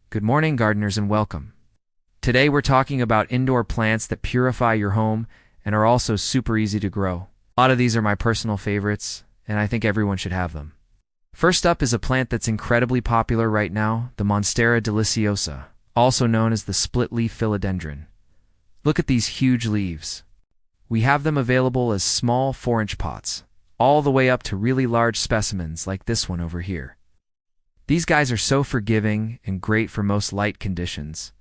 Good morning, gardeners, and welcome. Today we're talking about indoor plants that purify your home and are also super easy to grow. A lot of these are my personal favorites, and I think everyone should have them. First up is a plant that's incredibly popular right now, the Monstera deliciosa, also known as the split-leaf philodendron. Look at these huge leaves. We have them available as small 4-inch pots, all the way up to really large specimens like this one over here. These guys are so forgiving and great for most light conditions.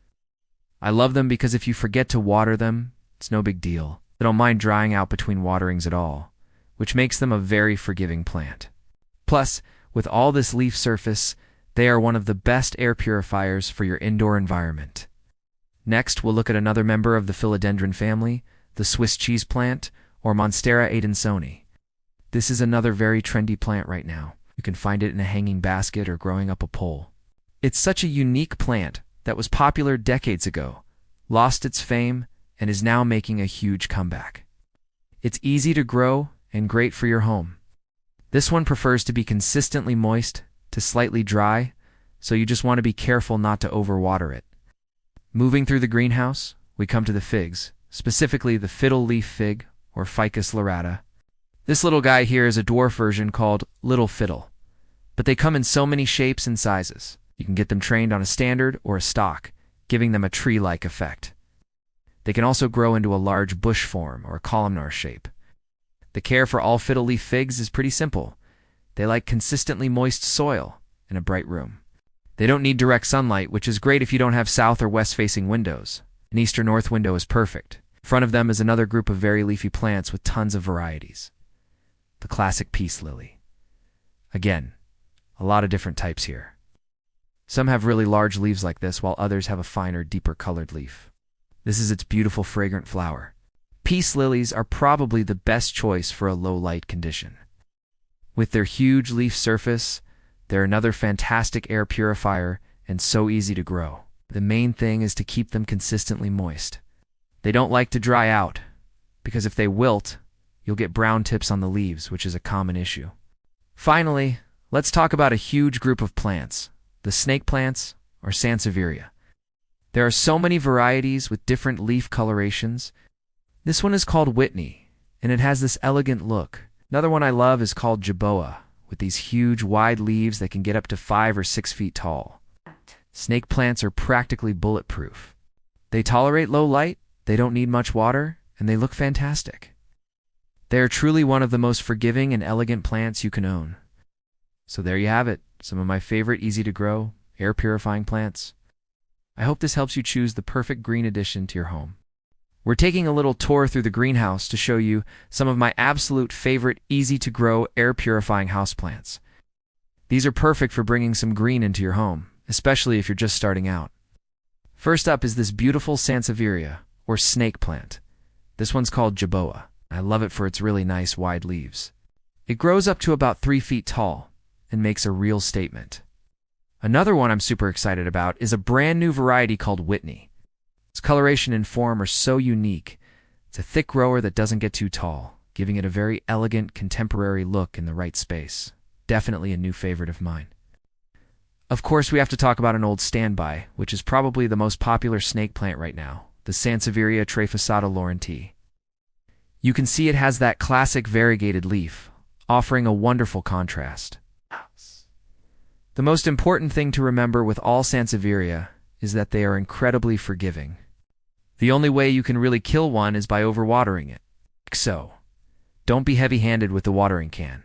I love them because if you forget to water them, it's no big deal. They don't mind drying out between waterings at all, which makes them a very forgiving plant. Plus, with all this leaf surface, they are one of the best air purifiers for your indoor environment. Next, we'll look at another member of the philodendron family, the Swiss cheese plant, or Monstera adansonii. This is another very trendy plant right now. You can find it in a hanging basket or growing up a pole. It's such a unique plant that was popular decades ago, lost its fame, and is now making a huge comeback. It's easy to grow and great for your home. This one prefers to be consistently moist to slightly dry, so you just want to be careful not to overwater it. Moving through the greenhouse, we come to the figs, specifically the fiddle leaf fig or Ficus lyrata. This little guy here is a dwarf version called Little Fiddle, but they come in so many shapes and sizes. You can get them trained on a standard or a stalk, giving them a tree-like effect. They can also grow into a large bush form or a columnar shape. The care for all fiddle leaf figs is pretty simple. They like consistently moist soil and a bright room. They don't need direct sunlight, which is great if you don't have south or west-facing windows. An east or north window is perfect. In front of them is another group of very leafy plants with tons of varieties. The classic peace lily. Again, a lot of different types here. Some have really large leaves like this, while others have a finer, deeper colored leaf. This is its beautiful, fragrant flower. Peace lilies are probably the best choice for a low light condition. With their huge leaf surface, they're another fantastic air purifier and so easy to grow. The main thing is to keep them consistently moist. They don't like to dry out, because if they wilt, you'll get brown tips on the leaves, which is a common issue. Finally, let's talk about a huge group of plants, the snake plants, or Sansevieria. There are so many varieties with different leaf colorations. This one is called Whitney, and it has this elegant look. Another one I love is called Jerboa, with these huge, wide leaves that can get up to 5 or 6 feet tall. Snake plants are practically bulletproof. They tolerate low light, they don't need much water, and they look fantastic. They are truly one of the most forgiving and elegant plants you can own. So there you have it, some of my favorite easy-to-grow, air-purifying plants. I hope this helps you choose the perfect green addition to your home. We're taking a little tour through the greenhouse to show you some of my absolute favorite easy-to-grow, air-purifying houseplants. These are perfect for bringing some green into your home, especially if you're just starting out. First up is this beautiful Sansevieria, or snake plant. This one's called Jerboa. I love it for its really nice wide leaves. It grows up to about 3 feet tall and makes a real statement. Another one I'm super excited about is a brand new variety called Whitney. Its coloration and form are so unique. It's a thick grower that doesn't get too tall, giving it a very elegant, contemporary look in the right space. Definitely a new favorite of mine. Of course, we have to talk about an old standby, which is probably the most popular snake plant right now, the Sansevieria trefasata laurentii. You can see it has that classic variegated leaf, offering a wonderful contrast. The most important thing to remember with all Sansevieria is that they are incredibly forgiving. The only way you can really kill one is by overwatering it. So, don't be heavy-handed with the watering can.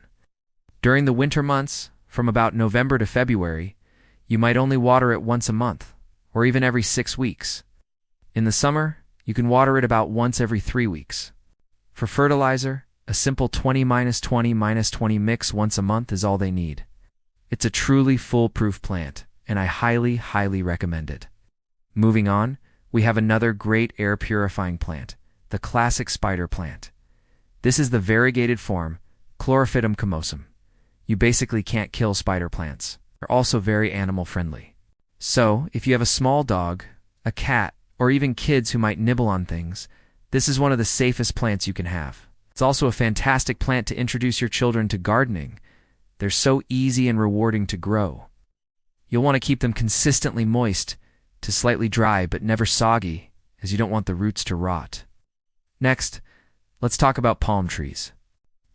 During the winter months, from about November to February, you might only water it once a month, or even every 6 weeks. In the summer, you can water it about once every 3 weeks. For fertilizer, a simple 20-20-20 mix once a month is all they need. It's a truly foolproof plant, and I highly, highly recommend it. Moving on, we have another great air-purifying plant, the classic spider plant. This is the variegated form, Chlorophytum comosum. You basically can't kill spider plants. They're also very animal-friendly. So, if you have a small dog, a cat, or even kids who might nibble on things, this is one of the safest plants you can have. It's also a fantastic plant to introduce your children to gardening. They're so easy and rewarding to grow. You'll want to keep them consistently moist to slightly dry but never soggy, as you don't want the roots to rot. Next, let's talk about palm trees.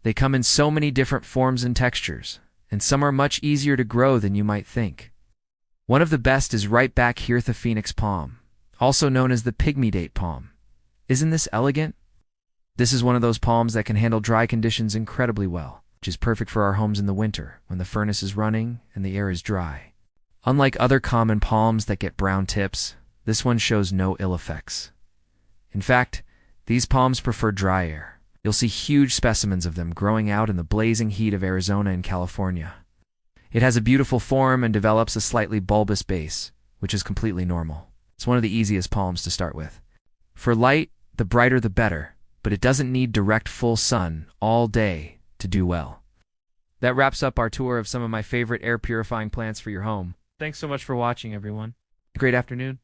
They come in so many different forms and textures, and some are much easier to grow than you might think. One of the best is right back here, the phoenix palm, also known as the pygmy date palm. Isn't this elegant? This is one of those palms that can handle dry conditions incredibly well, which is perfect for our homes in the winter when the furnace is running and the air is dry. Unlike other common palms that get brown tips, this one shows no ill effects. In fact, these palms prefer dry air. You'll see huge specimens of them growing out in the blazing heat of Arizona and California. It has a beautiful form and develops a slightly bulbous base, which is completely normal. It's one of the easiest palms to start with. For light, the brighter the better, but it doesn't need direct full sun all day to do well. That wraps up our tour of some of my favorite air purifying plants for your home. Thanks so much for watching, everyone. Great afternoon.